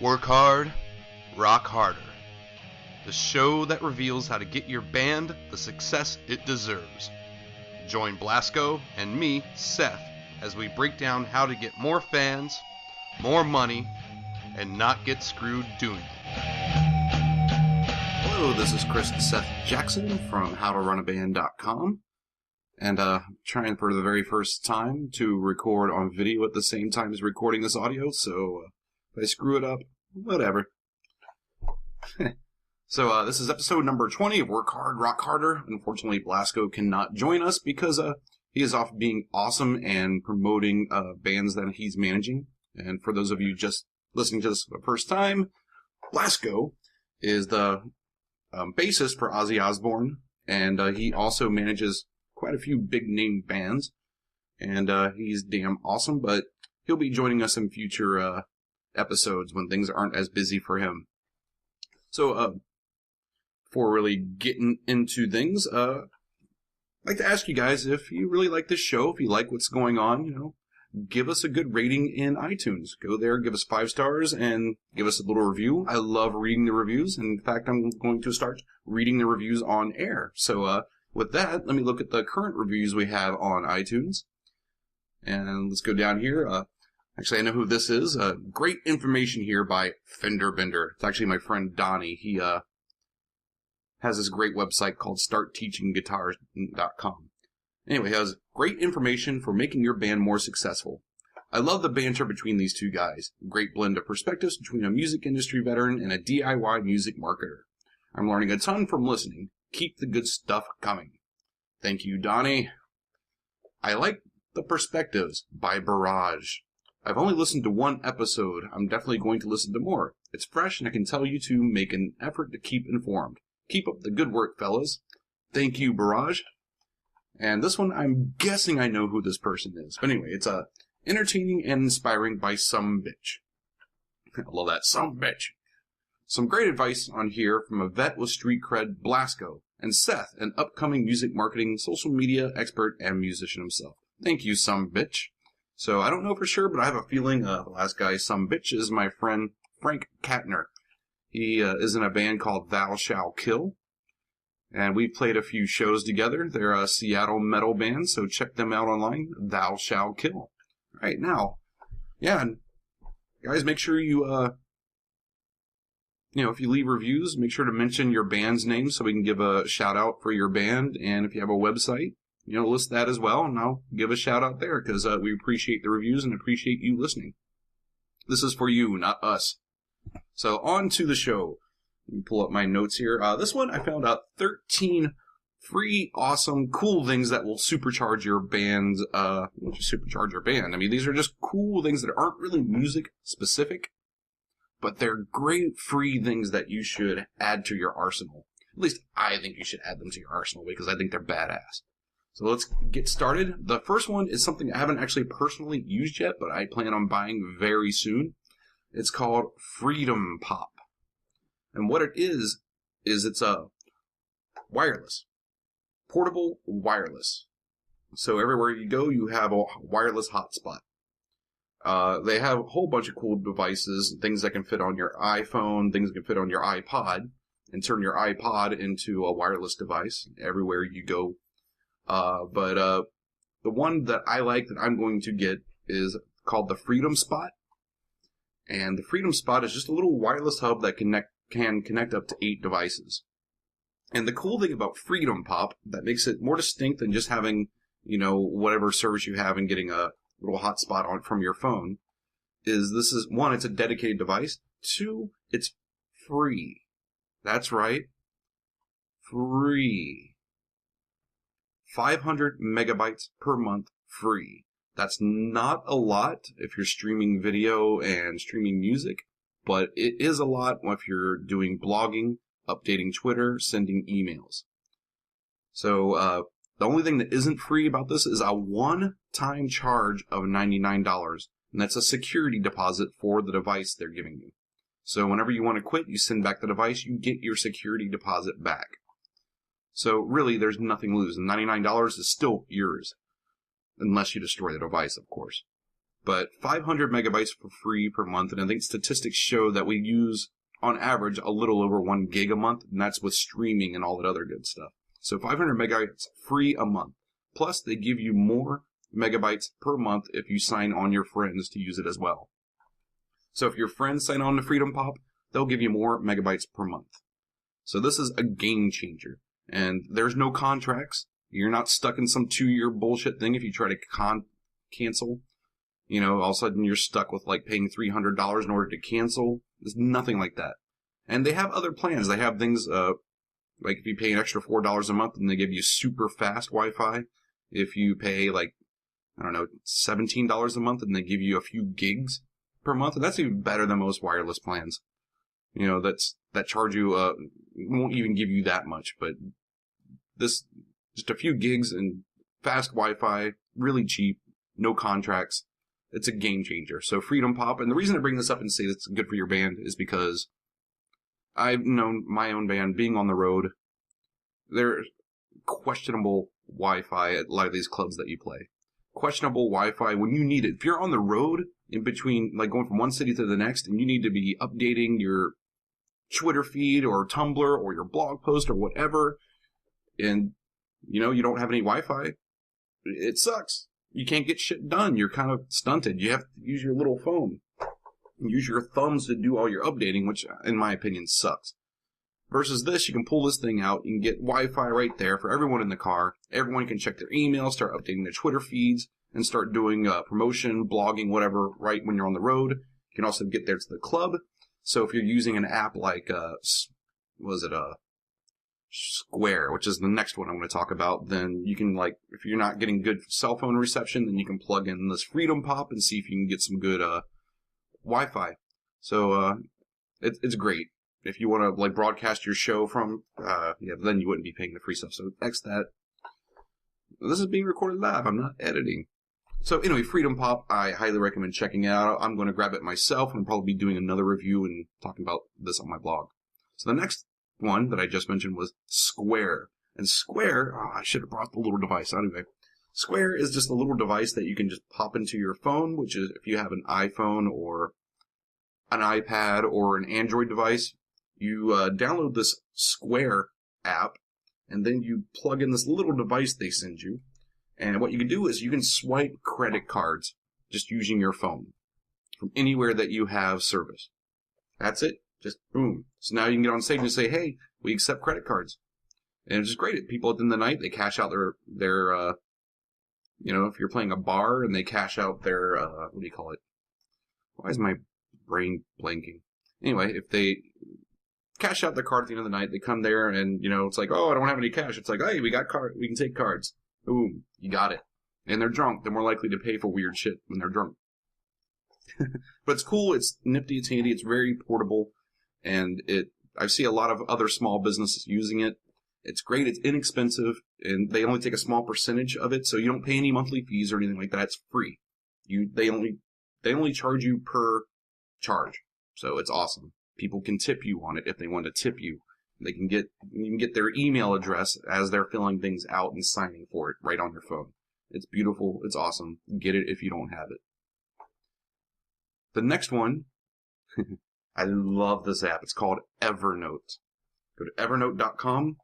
Work hard, rock harder. The show that reveals how to get your band the success it deserves. Join Blasco and me, Seth, as we break down how to get more fans, more money, and not get screwed doing it. Hello, this is Chris Seth Jackson from howtorunaband.com, and trying for the very first time to record on video at the same time as recording this audio, so if I screw it up, whatever. So this is episode number 20 of Work Hard, Rock Harder. Unfortunately, Blasco cannot join us because he is off being awesome and promoting bands that he's managing. And for those of you just listening to this for the first time, Blasco is the bassist for Ozzy Osbourne, and he also manages quite a few big-name bands, and he's damn awesome, but he'll be joining us in future episodes when things aren't as busy for him. So, before really getting into things, I'd like to ask you guys if you really like this show, if you like what's going on, give us a good rating in iTunes. Go there, give us 5 stars, and give us a little review. I love reading the reviews. In fact, I'm going to start reading the reviews on air. So, with that, let me look at the current reviews we have on iTunes. And let's go down here. Actually, I know who this is. Great information here by Fender Bender. It's actually my friend Donnie. He has this great website called StartTeachingGuitars.com. Anyway, he has great information for making your band more successful. I love the banter between these two guys. Great blend of perspectives between a music industry veteran and a DIY music marketer. I'm learning a ton from listening. Keep the good stuff coming. Thank you, Donnie. I like the perspectives by Barrage. I've only listened to one episode. I'm definitely going to listen to more. It's fresh, and I can tell you to make an effort to keep informed. Keep up the good work, fellas. Thank you, Barrage. And this one, I'm guessing I know who this person is. But anyway, it's entertaining and inspiring by some bitch. I love that, some bitch. Some great advice on here from a vet with street cred, Blasco, and Seth, an upcoming music marketing, social media expert, and musician himself. Thank you, some bitch. So I don't know for sure, but I have a feeling the last guy, some bitch, is my friend Frank Katner. He is in a band called Thou Shall Kill. And we've played a few shows together. They're a Seattle metal band, so check them out online. Thou Shall Kill. Right now, yeah, and guys, make sure you, if you leave reviews, make sure to mention your band's name so we can give a shout out for your band. And if you have a website, list that as well, and I'll give a shout out there because we appreciate the reviews and appreciate you listening. This is for you, not us. So on to the show. Let me pull up my notes here. This one, I found out 13 free, awesome, cool things that will supercharge your band's, supercharge your band. I mean, these are just cool things that aren't really music specific, but they're great free things that you should add to your arsenal. At least I think you should add them to your arsenal because I think they're badass. So let's get started. The first one is something I haven't actually personally used yet, but I plan on buying very soon. It's called FreedomPop. And what it is it's a wireless, portable wireless. So everywhere you go, you have a wireless hotspot. They have a whole bunch of cool devices, things that can fit on your iPhone, things that can fit on your iPod, and turn your iPod into a wireless device everywhere you go. But the one that I like that I'm going to get is called the Freedom Spot. And the Freedom Spot is just a little wireless hub that can connect up to 8 devices. And the cool thing about FreedomPop that makes it more distinct than just having, whatever service you have and getting a little hotspot on from your phone is this is, 1, it's a dedicated device. 2, it's free. That's right. Free. 500 megabytes per month free. That's not a lot if you're streaming video and streaming music, but it is a lot if you're doing blogging, updating Twitter, sending emails. So the only thing that isn't free about this is a one-time charge of $99, and that's a security deposit for the device they're giving you. So whenever you want to quit, you send back the device, you get your security deposit back. So really, there's nothing to lose. $99 is still yours. Unless you destroy the device, of course. But 500 megabytes for free per month, and I think statistics show that we use, on average, a little over 1 gig a month, and that's with streaming and all that other good stuff. So 500 megabytes free a month. Plus, they give you more megabytes per month if you sign on your friends to use it as well. So if your friends sign on to FreedomPop, they'll give you more megabytes per month. So this is a game changer. And there's no contracts. You're not stuck in some 2-year bullshit thing if you try to cancel. You know, all of a sudden you're stuck with like paying $300 in order to cancel. There's nothing like that. And they have other plans. They have things, like if you pay an extra $4 a month and they give you super fast Wi-Fi. If you pay like, I don't know, $17 a month and they give you a few gigs per month. And that's even better than most wireless plans. You know, that charge you, won't even give you that much, but this, just a few gigs and fast Wi-Fi, really cheap, no contracts. It's a game changer. So FreedomPop, and the reason I bring this up and say it's good for your band is because I've known my own band being on the road. There's questionable Wi-Fi at a lot of these clubs that you play. Questionable Wi-Fi when you need it. If you're on the road in between, like going from one city to the next, and you need to be updating your Twitter feed or Tumblr or your blog post or whatever, and you know you don't have any Wi-Fi, it sucks. You can't get shit done. You're kind of stunted. You have to use your little phone. Use your thumbs to do all your updating, which, in my opinion, sucks. Versus this, you can pull this thing out. You can get Wi-Fi right there for everyone in the car. Everyone can check their email, start updating their Twitter feeds, and start doing promotion, blogging, whatever, right when you're on the road. You can also get there to the club. So if you're using an app like, Square, which is the next one I'm going to talk about, then you can, like, if you're not getting good cell phone reception, then you can plug in this FreedomPop and see if you can get some good Wi-Fi. So it's great. If you want to like broadcast your show from, then you wouldn't be paying the free stuff. So X that. This is being recorded live. I'm not editing. So anyway, FreedomPop, I highly recommend checking it out. I'm going to grab it myself and probably be doing another review and talking about this on my blog. So the next one that I just mentioned was Square. And Square, I should have brought the little device. Anyway, Square is just a little device that you can just pop into your phone, which is if you have an iPhone or an iPad or an Android device, you download this Square app, and then you plug in this little device they send you. And what you can do is you can swipe credit cards just using your phone from anywhere that you have service. That's it. Just boom. So now you can get on stage and say, hey, we accept credit cards. And it's just great. People at the end of the night, they cash out their if you're playing a bar and they cash out their, what do you call it? Why is my brain blanking? Anyway, if they cash out their card at the end of the night, they come there and, it's like, oh, I don't have any cash. It's like, hey, we can take cards. Boom. You got it. And they're drunk. They're more likely to pay for weird shit when they're drunk. But it's cool. It's nifty. It's handy. It's very portable. And I see a lot of other small businesses using it. It's great. It's inexpensive, and they only take a small percentage of it, so you don't pay any monthly fees or anything like that. It's free. They only charge you per charge, so it's awesome. People can tip you on it if they want to tip you. You can get their email address as they're filling things out and signing for it right on your phone. It's beautiful. It's awesome. Get it if you don't have it. The next one, I love this app. It's called Evernote. Go to evernote.com.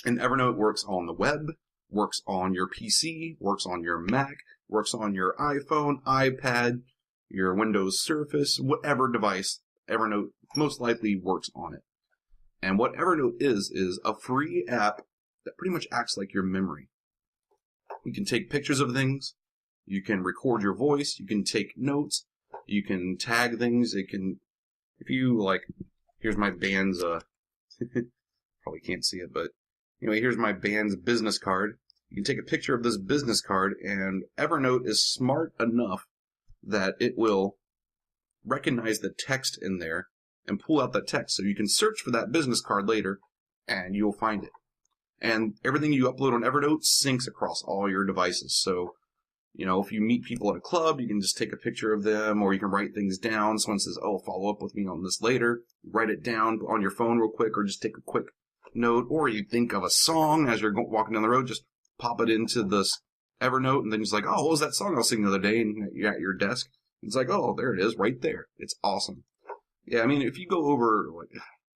And Evernote works on the web, works on your PC, works on your Mac, works on your iPhone, iPad, your Windows Surface, whatever device, Evernote most likely works on it. And what Evernote is a free app that pretty much acts like your memory. You can take pictures of things, you can record your voice, you can take notes, you can tag things, here's my band's, probably can't see it, but here's my band's business card. You can take a picture of this business card, and Evernote is smart enough that it will recognize the text in there and pull out that text. So you can search for that business card later, and you'll find it. And everything you upload on Evernote syncs across all your devices. So, if you meet people at a club, you can just take a picture of them, or you can write things down. Someone says, oh, follow up with me on this later. Write it down on your phone real quick, or just take a quick note, or you think of a song as you're walking down the road, just pop it into this Evernote, and then it's like, oh, what was that song I was singing the other day? And you're at your desk. It's like, oh, there it is, right there. It's awesome. Yeah, I mean, if you go over, like,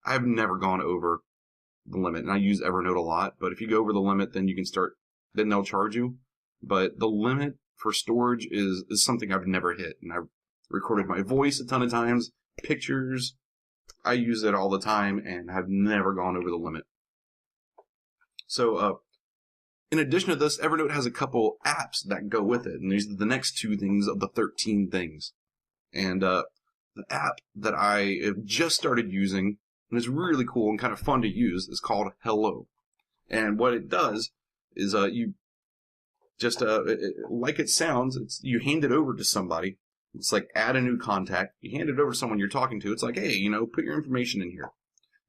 I've never gone over the limit, and I use Evernote a lot, but if you go over the limit, then you can start, then they'll charge you. But the limit for storage is something I've never hit, and I've recorded my voice a ton of times, pictures, I use it all the time, and have never gone over the limit. So, in addition to this, Evernote has a couple apps that go with it, and these are the next 2 things of the 13 things. And the app that I have just started using, and it's really cool and kind of fun to use, is called Hello. And what it does is you just, like it sounds, you hand it over to somebody. It's like add a new contact. You hand it over to someone you're talking to. It's like, hey, put your information in here.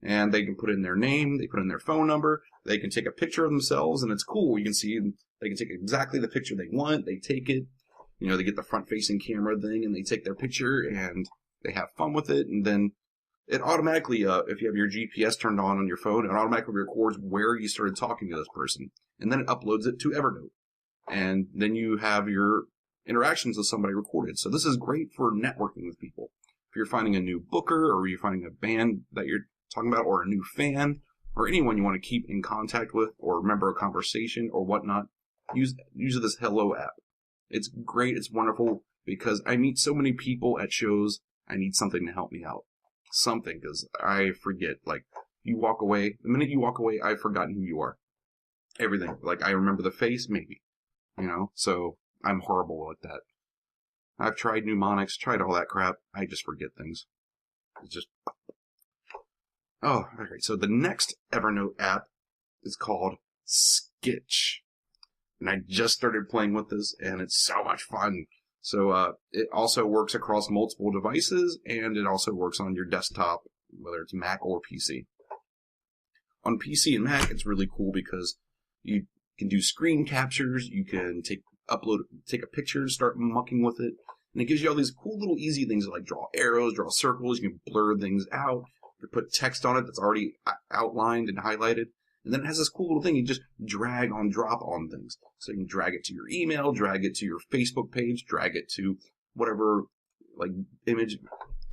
And they can put in their name, they put in their phone number, they can take a picture of themselves, and it's cool. You can see they can take exactly the picture they want. They take it, they get the front-facing camera thing, and they take their picture, and they have fun with it. And then it automatically, if you have your GPS turned on your phone, it automatically records where you started talking to this person. And then it uploads it to Evernote. And then you have your interactions with somebody recorded. So this is great for networking with people. If you're finding a new booker, or you're finding a band that you're talking about, or a new fan, or anyone you want to keep in contact with, or remember a conversation, or whatnot, use this Hello app. It's great, it's wonderful, because I meet so many people at shows, I need something to help me out. Something, because I forget, like, you walk away, the minute you walk away, I've forgotten who you are. Everything. Like, I remember the face, maybe. So I'm horrible at that. I've tried mnemonics, tried all that crap, I just forget things. It's just... Oh, alright, so the next Evernote app is called Skitch. And I just started playing with this, and it's so much fun. So, it also works across multiple devices, and it also works on your desktop, whether it's Mac or PC. On PC and Mac, it's really cool because you can do screen captures, you can take a picture, start mucking with it, and it gives you all these cool little easy things like draw arrows, draw circles, you can blur things out, you can put text on it that's already outlined and highlighted, and then it has this cool little thing you just drag on, drop on things. So you can drag it to your email, drag it to your Facebook page, drag it to whatever, like, image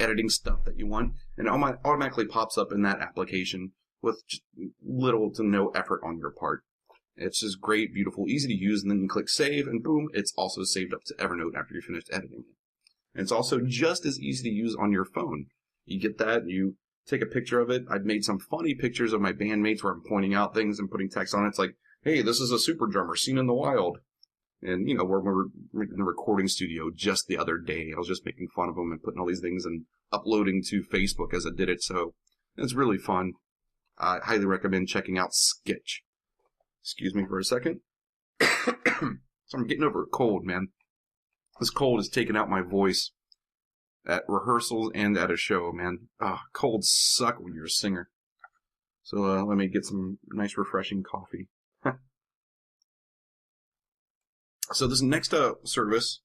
editing stuff that you want, and it automatically pops up in that application with just little to no effort on your part. It's just great, beautiful, easy to use, and then you click save, and boom, it's also saved up to Evernote after you're finished editing it. And it's also just as easy to use on your phone. You get that, you take a picture of it. I've made some funny pictures of my bandmates where I'm pointing out things and putting text on it. It's like, hey, this is a super drummer seen in the wild. And, we're in the recording studio just the other day. I was just making fun of them and putting all these things and uploading to Facebook as I did it. So it's really fun. I highly recommend checking out Skitch. Excuse me for a second. So I'm getting over a cold, man. This cold has taken out my voice at rehearsals and at a show, man. Colds suck when you're a singer. So let me get some nice refreshing coffee. So this next service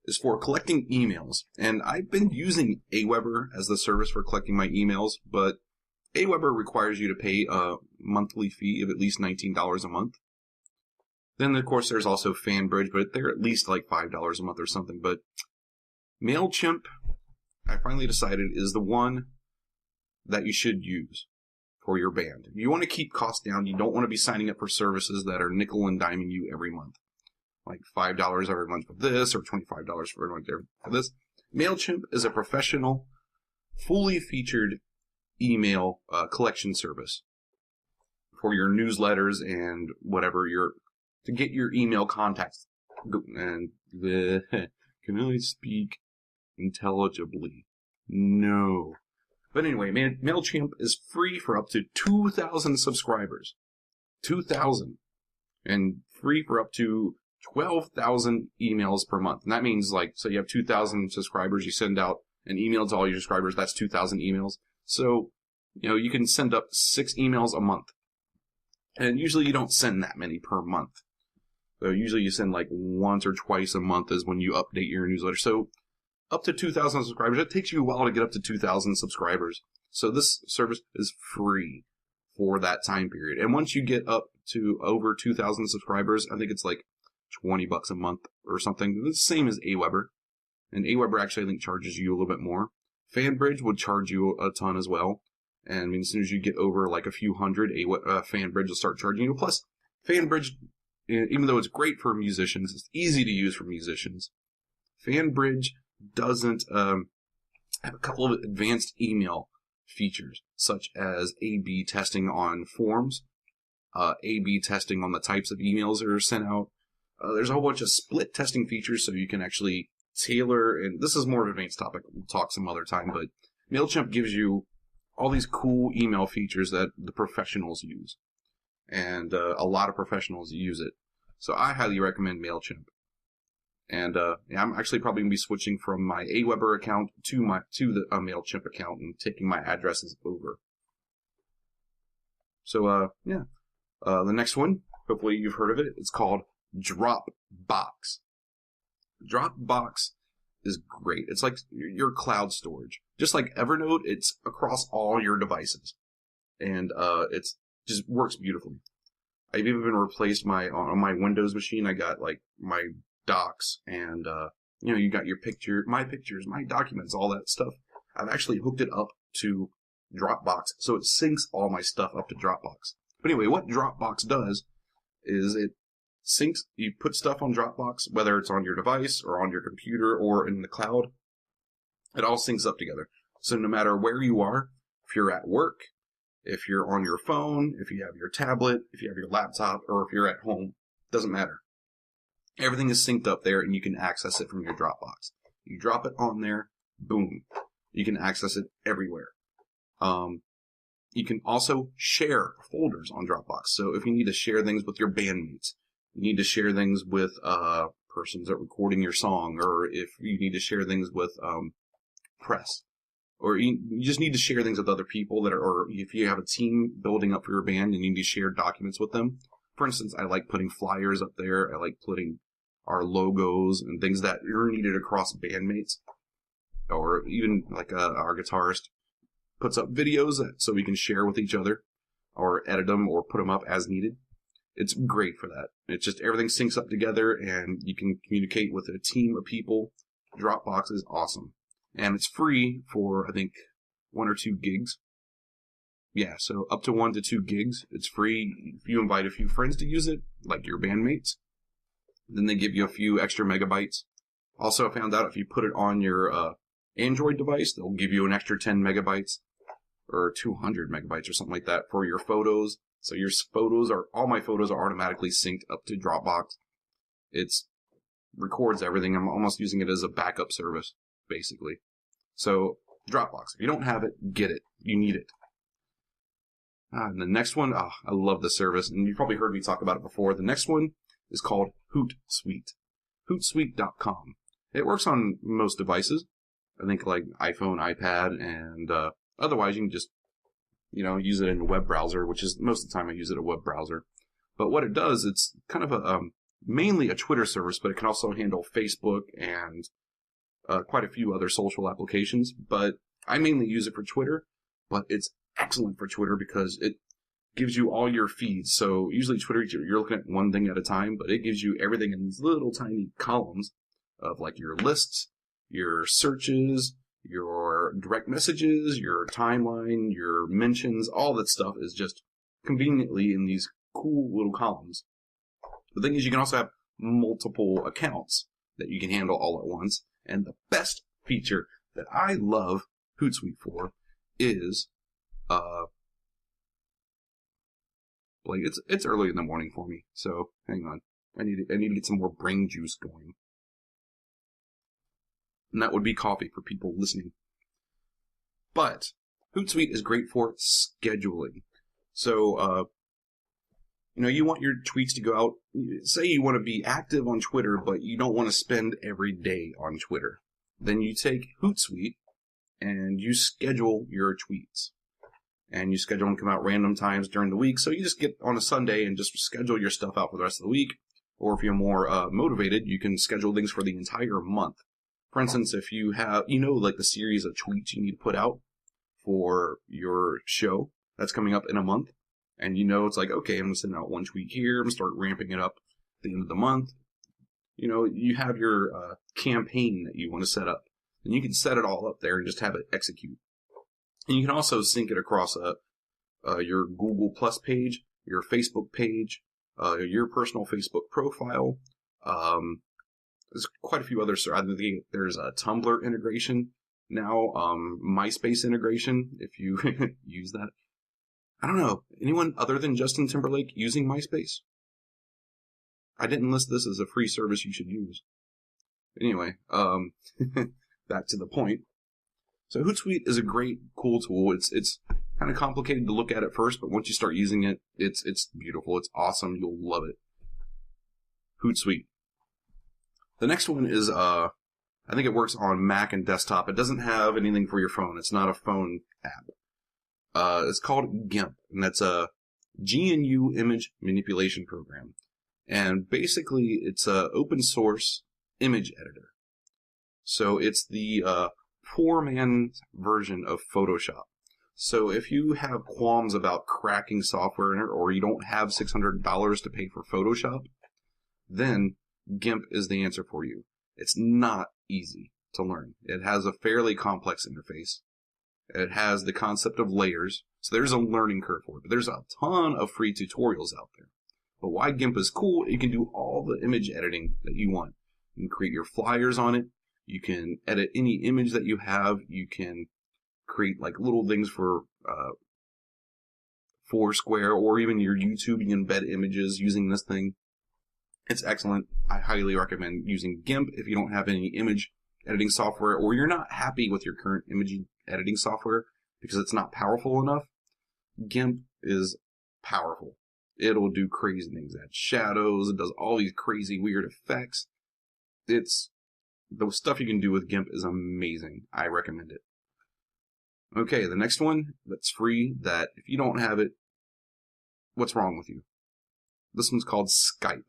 is for collecting emails. And I've been using Aweber as the service for collecting my emails, but Aweber requires you to pay a monthly fee of at least $19 a month. Then, of course, there's also FanBridge, but they're at least like $5 a month or something. But MailChimp, I finally decided, is the one that you should use for your band. If you want to keep costs down, you don't want to be signing up for services that are nickel and diming you every month. Like $5 every month for this, or $25 for every month for this. MailChimp is a professional, fully featured email collection service for your newsletters and whatever to get your email contacts. And can I speak intelligibly? No. But anyway, MailChimp is free for up to 2,000 subscribers. 2,000. And free for up to 12,000 emails per month. And that means, so you have 2,000 subscribers, you send out an email to all your subscribers, that's 2,000 emails. So, you can send up 6 emails a month. And usually you don't send that many per month. So usually you send once or twice a month is when you update your newsletter. So up to 2,000 subscribers. It takes you a while to get up to 2,000 subscribers. So this service is free for that time period. And once you get up to over 2,000 subscribers, I think it's $20 a month or something. The same as Aweber. And Aweber actually, I think, charges you a little bit more. FanBridge would charge you a ton as well. And I mean, as soon as you get over like a few hundred, FanBridge will start charging you. Plus, FanBridge, even though it's great for musicians, it's easy to use for musicians. FanBridge doesn't have a couple of advanced email features, such as A/B testing on forms, A/B testing on the types of emails that are sent out. There's a whole bunch of split testing features, so you can actually tailor, and this is more of an advanced topic, we'll talk some other time, but MailChimp gives you all these cool email features that the professionals use. And a lot of professionals use it. So I highly recommend MailChimp. And I'm actually probably going to be switching from my Aweber account to the MailChimp account and taking my addresses over. So, the next one, hopefully you've heard of it. It's called DropBox. DropBox is great. It's like your cloud storage. Just like Evernote, it's across all your devices. And it's just works beautifully. I've even replaced on my Windows machine, I got like my docs and, you got my pictures, my documents, all that stuff. I've actually hooked it up to Dropbox, so it syncs all my stuff up to Dropbox. But anyway, what Dropbox does is it syncs, you put stuff on Dropbox, whether it's on your device or on your computer or in the cloud, it all syncs up together. So no matter where you are, if you're at work, if you're on your phone, if you have your tablet, if you have your laptop, or if you're at home, doesn't matter. Everything is synced up there and you can access it from your Dropbox. You drop it on there, boom. You can access it everywhere. You can also share folders on Dropbox. So if you need to share things with your bandmates, you need to share things with persons that are recording your song, or if you need to share things with press, or you just need to share things with other people or if you have a team building up for your band and you need to share documents with them. For instance, I like putting flyers up there. I like putting our logos and things that are needed across bandmates, or even like our guitarist puts up videos so we can share with each other or edit them or put them up as needed. It's great for that. It's just everything syncs up together and you can communicate with a team of people. Dropbox is awesome. And it's free for, I think, 1 or 2 gigs. Yeah, so up to 1 to 2 gigs. It's free if you invite a few friends to use it, like your bandmates. Then they give you a few extra megabytes. Also, I found out if you put it on your Android device, they'll give you an extra 10 megabytes or 200 megabytes or something like that for your photos. So all my photos are automatically synced up to Dropbox. It records everything. I'm almost using it as a backup service, basically. So, Dropbox. If you don't have it, get it. You need it. And the next one, I love the service, and you've probably heard me talk about it before. The next one is called Hootsuite. Hootsuite.com. It works on most devices. I think like iPhone, iPad, and otherwise you can just use it in a web browser, which is most of the time I use it in a web browser. But what it does, it's kind of mainly a Twitter service, but it can also handle Facebook and quite a few other social applications. But I mainly use it for Twitter, but it's excellent for Twitter because it gives you all your feeds. So usually Twitter, you're looking at one thing at a time, but it gives you everything in these little tiny columns of like your lists, your searches, your direct messages, your timeline, your mentions, all that stuff is just conveniently in these cool little columns. The thing is, you can also have multiple accounts that you can handle all at once. And the best feature that I love Hootsuite for is, it's early in the morning for me, so hang on. I need to get some more brain juice going. And that would be coffee for people listening. But Hootsuite is great for scheduling. So, you want your tweets to go out. Say you want to be active on Twitter, but you don't want to spend every day on Twitter. Then you take Hootsuite and you schedule your tweets. And you schedule them to come out random times during the week. So you just get on a Sunday and just schedule your stuff out for the rest of the week. Or if you're more motivated, you can schedule things for the entire month. For instance, if you have, like the series of tweets you need to put out for your show that's coming up in a month, and it's like, okay, I'm going to send out 1 tweet here, I'm going to start ramping it up at the end of the month, you have your campaign that you want to set up. And you can set it all up there and just have it execute. And you can also sync it across your Google Plus page, your Facebook page, your personal Facebook profile. There's quite a few others. I think there's a Tumblr integration now, MySpace integration, if you use that. I don't know. Anyone other than Justin Timberlake using MySpace? I didn't list this as a free service you should use. Anyway, back to the point. So Hootsuite is a great, cool tool. It's kind of complicated to look at first, but once you start using it, it's beautiful. It's awesome. You'll love it. Hootsuite. The next one is, I think it works on Mac and desktop. It doesn't have anything for your phone. It's not a phone app. It's called g.i.m.p, and that's a GNU image manipulation program. And basically, it's a open source image editor. So it's the poor man's version of Photoshop. So if you have qualms about cracking software or you don't have $600 to pay for Photoshop, then g.i.m.p is the answer for you. It's not easy to learn. It has a fairly complex interface. It has the concept of layers. So there's a learning curve for it. But there's a ton of free tutorials out there. But why g.i.m.p is cool, you can do all the image editing that you want. You can create your flyers on it. You can edit any image that you have. You can create like little things for Foursquare or even your YouTube. You can embed images using this thing. It's excellent. I highly recommend using g.i.m.p if you don't have any image editing software or you're not happy with your current image editing software because it's not powerful enough. g.i.m.p is powerful. It'll do crazy things. It adds shadows. It does all these crazy weird effects. The stuff you can do with g.i.m.p is amazing. I recommend it. Okay, the next one that's free that if you don't have it, what's wrong with you? This one's called Skype.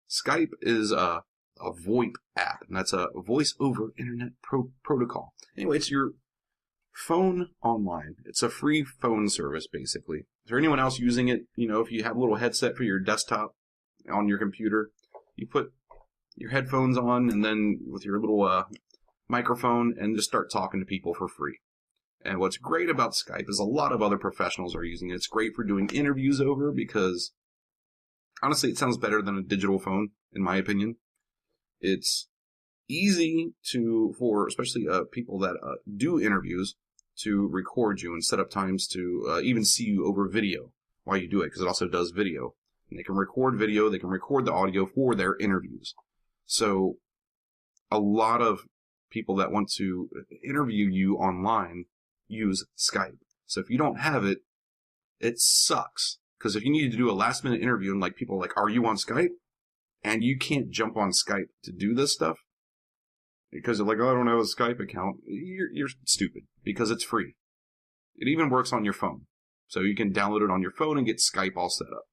Skype is a VoIP app, and that's a voice over internet protocol. Anyway, it's your phone online. It's a free phone service, basically. Is there anyone else using it? If you have a little headset for your desktop on your computer, you put your headphones on and then with your little microphone and just start talking to people for free. And what's great about Skype is a lot of other professionals are using it. It's great for doing interviews over because honestly, it sounds better than a digital phone, in my opinion. It's easy for especially people that do interviews to record you and set up times to even see you over video while you do it, because it also does video. And they can record video, they can record the audio for their interviews. So a lot of people that want to interview you online use Skype. So if you don't have it, it sucks. Because if you need to do a last minute interview and people are like, are you on Skype? And you can't jump on Skype to do this stuff because they're like, oh, I don't have a Skype account. You're stupid because it's free. It even works on your phone. So you can download it on your phone and get Skype all set up.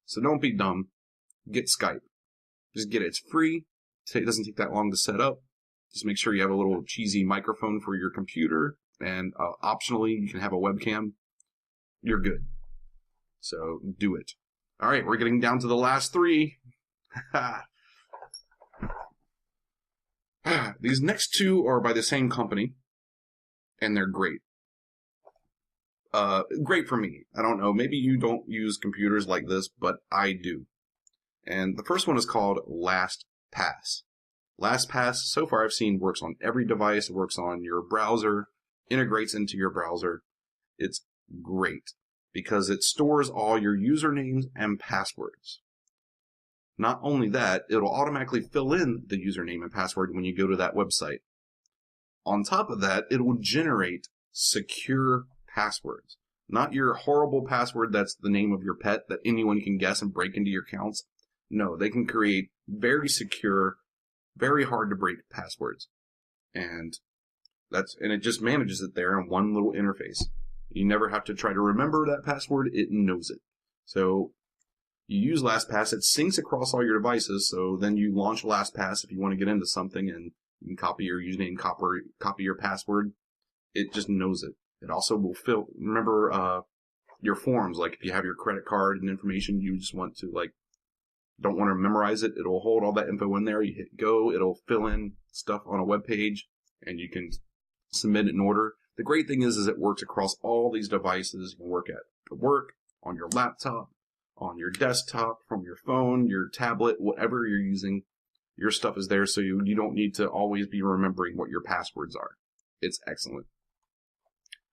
So don't be dumb. Get Skype. Just get it. It's free. It doesn't take that long to set up. Just make sure you have a little cheesy microphone for your computer. And optionally, you can have a webcam. You're good. So do it. All right, we're getting down to the last three. These next two are by the same company, and they're great. Great for me. I don't know. Maybe you don't use computers like this, but I do. And the first one is called Lastpass. Lastpass, so far I've seen, works on every device. It works on your browser, integrates into your browser. It's great because it stores all your usernames and passwords. Not only that, it'll automatically fill in the username and password when you go to that website. On top of that, it will generate secure passwords. Not your horrible password that's the name of your pet that anyone can guess and break into your accounts. No, they can create very secure, very hard to break passwords. And it just manages it there in one little interface. You never have to try to remember that password, it knows it. So you use LastPass, it syncs across all your devices, so then you launch LastPass if you want to get into something and you can copy your username, copy your password. It just knows it. It also will remember your forms, like if you have your credit card and information you just want to don't want to memorize it, it'll hold all that info in there. You hit go, it'll fill in stuff on a web page, and you can submit it in order. The great thing is it works across all these devices. You can work at work, on your laptop, on your desktop, from your phone, your tablet, whatever you're using. Your stuff is there, so you don't need to always be remembering what your passwords are. It's excellent.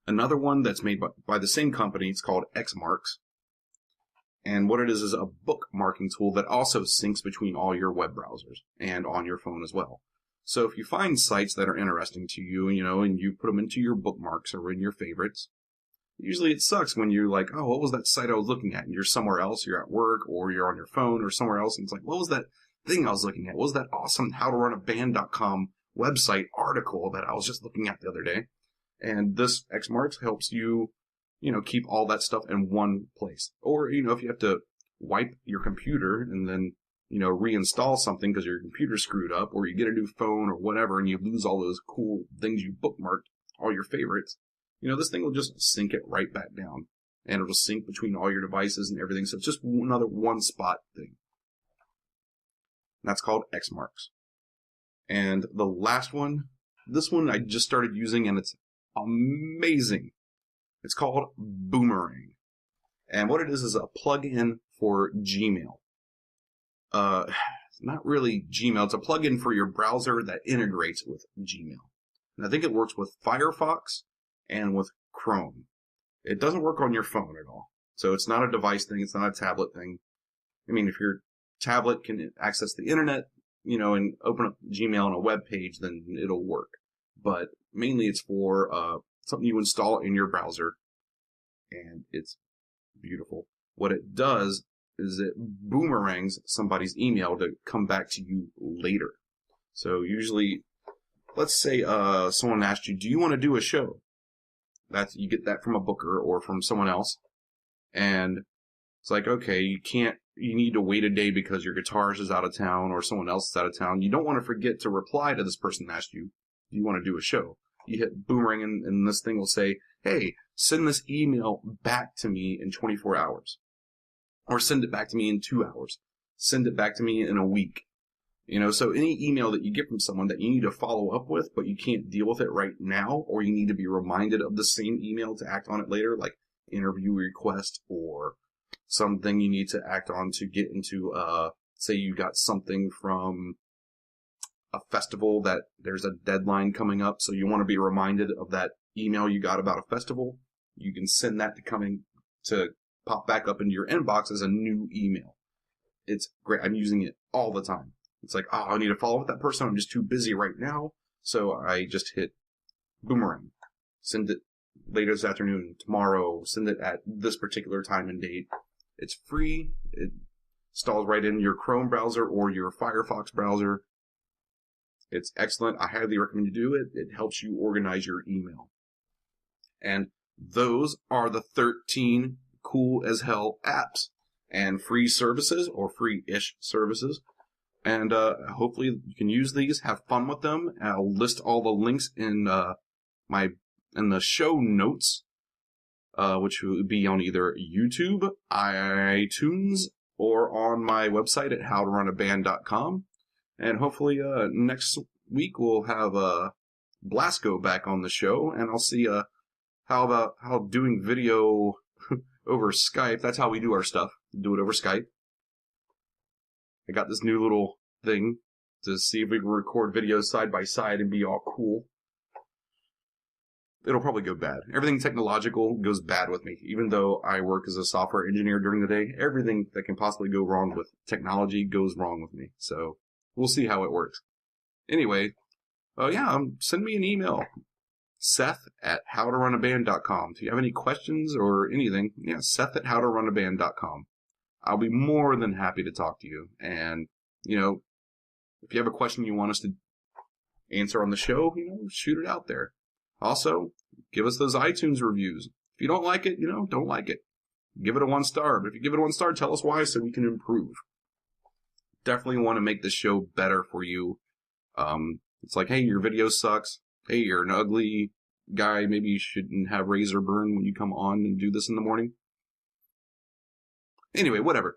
Another one that's made by the same company, it's called Xmarks. And what it is a bookmarking tool that also syncs between all your web browsers and on your phone as well. So if you find sites that are interesting to you, and you put them into your bookmarks or in your favorites, usually it sucks when you're like, oh, what was that site I was looking at? And you're somewhere else, you're at work, or you're on your phone or somewhere else, and it's like, what was that thing I was looking at? What was that awesome howtorunaband.com website article that I was just looking at the other day? And this Xmarks helps you, keep all that stuff in one place. Or, if you have to wipe your computer and then, reinstall something because your computer's screwed up, or you get a new phone or whatever, and you lose all those cool things you bookmarked, all your favorites, this thing will just sync it right back down. And it'll sync between all your devices and everything. So it's just another one-spot thing. And that's called Xmarks. And the last one, this one I just started using, and it's amazing. It's called Boomerang. And what it is a plugin for Gmail. It's not really Gmail. It's a plugin for your browser that integrates with Gmail. And I think it works with Firefox and with Chrome. It doesn't work on your phone at all. So it's not a device thing. It's not a tablet thing. I mean, if your tablet can access the internet, and open up Gmail on a web page, then it'll work. But mainly it's for something you install in your browser, and it's beautiful. What it does is it boomerangs somebody's email to come back to you later. So usually, let's say someone asked you, do you want to do a show? You get that from a booker or from someone else, and it's like, okay, you need to wait a day because your guitarist is out of town or someone else is out of town. You don't want to forget to reply to this person that asked you, do you want to do a show? You hit boomerang and this thing will say, hey, send this email back to me in 24 hours. Or send it back to me in 2 hours. Send it back to me in a week. So any email that you get from someone that you need to follow up with, but you can't deal with it right now, or you need to be reminded of the same email to act on it later, like interview request or something you need to act on to get into, say you got something from a festival that there's a deadline coming up, so you want to be reminded of that email you got about a festival. You can send that to pop back up into your inbox as a new email. It's great. I'm using it all the time. It's like, I need to follow up with that person. I'm just too busy right now. So I just hit boomerang. Send it later this afternoon, tomorrow. Send it at this particular time and date. It's free. It installs right in your Chrome browser or your Firefox browser. It's excellent. I highly recommend you do it. It helps you organize your email. And those are the 13 cool as hell apps and free services or free-ish services. And hopefully you can use these, have fun with them. I'll list all the links in the show notes, which will be on either YouTube, iTunes, or on my website at howtorunaband.com. And hopefully next week we'll have Blasco back on the show, and I'll see how doing video over Skype. That's how we do our stuff. Do it over Skype. I got this new little thing to see if we can record videos side by side and be all cool. It'll probably go bad. Everything technological goes bad with me. Even though I work as a software engineer during the day, everything that can possibly go wrong with technology goes wrong with me. So we'll see how it works. Anyway, send me an email. Seth@howtorunaband.com. If you have any questions or anything, Seth@howtorunaband.com. I'll be more than happy to talk to you. And, if you have a question you want us to answer on the show, shoot it out there. Also, give us those iTunes reviews. If you don't like it, don't like it. Give it a 1 star. But if you give it a 1 star, tell us why so we can improve. Definitely want to make this show better for you. It's like, hey, your video sucks. Hey, you're an ugly guy. Maybe you shouldn't have razor burn when you come on and do this in the morning. Anyway, whatever.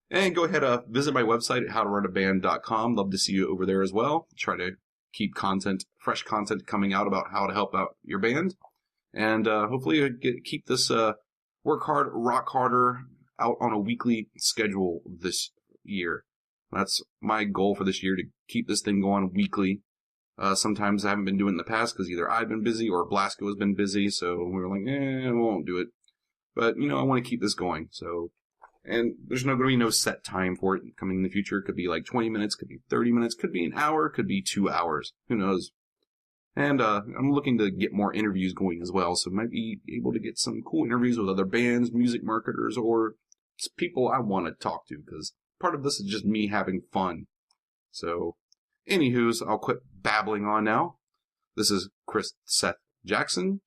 And go ahead, visit my website at howtorunaband.com. Love to see you over there as well. Try to keep fresh content coming out about how to help out your band. And hopefully keep this work hard, rock harder out on a weekly schedule this year. That's my goal for this year, to keep this thing going weekly. Sometimes I haven't been doing it in the past because either I've been busy or Blasco has been busy, so we were like, we won't do it. But, I want to keep this going, so... And there's going to be no set time for it coming in the future. It could be like 20 minutes, could be 30 minutes, could be an hour, could be 2 hours. Who knows? And I'm looking to get more interviews going as well, so might be able to get some cool interviews with other bands, music marketers, or people I want to talk to, because part of this is just me having fun. So, anywho's, I'll quit babbling on now. This is Seth Jackson,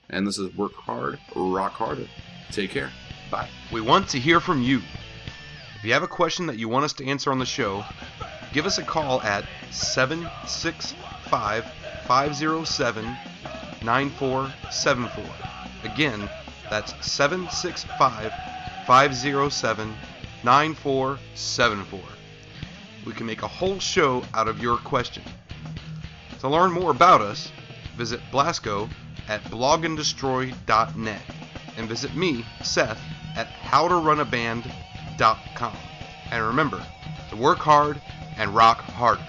and this is Work Hard, Rock Harder. Take care. Bye. We want to hear from you. If you have a question that you want us to answer on the show, give us a call at 765-507-9474. Again, that's 765-507-9474. We can make a whole show out of your question. To learn more about us, visit Blasco at bloganddestroy.net and visit me, Seth, at howtorunaband.com. And remember to work hard and rock harder.